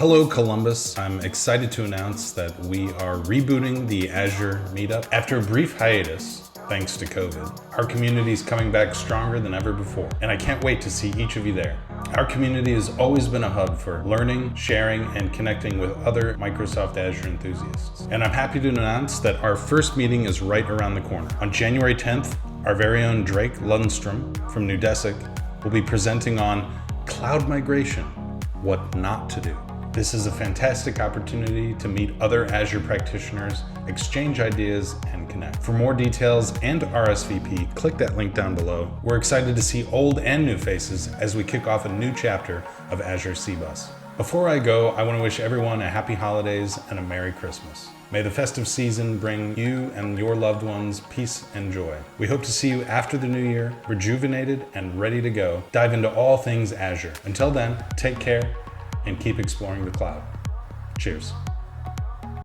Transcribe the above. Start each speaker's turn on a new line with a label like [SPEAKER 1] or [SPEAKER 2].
[SPEAKER 1] Hello Columbus, I'm excited to announce that we are rebooting the Azure Meetup. After a brief hiatus, thanks to COVID, our community is coming back stronger than ever before, and I can't wait to see each of you there. Our community has always been a hub for learning, sharing, and connecting with other Microsoft Azure enthusiasts. And I'm happy to announce that our first meeting is right around the corner. On January 10th, our very own Drake Lundstrom from Nudesic will be presenting on cloud migration, what not to do. This is a fantastic opportunity to meet other Azure practitioners, exchange ideas, and connect. For more details and RSVP, click that link down below. We're excited to see old and new faces as we kick off a new chapter of Azure CBus. Before I go, I want to wish everyone a happy holidays and a Merry Christmas. May the festive season bring you and your loved ones peace and joy. We hope to see you after the new year, rejuvenated and ready to go, dive into all things Azure. Until then, take care and keep exploring the cloud. Cheers.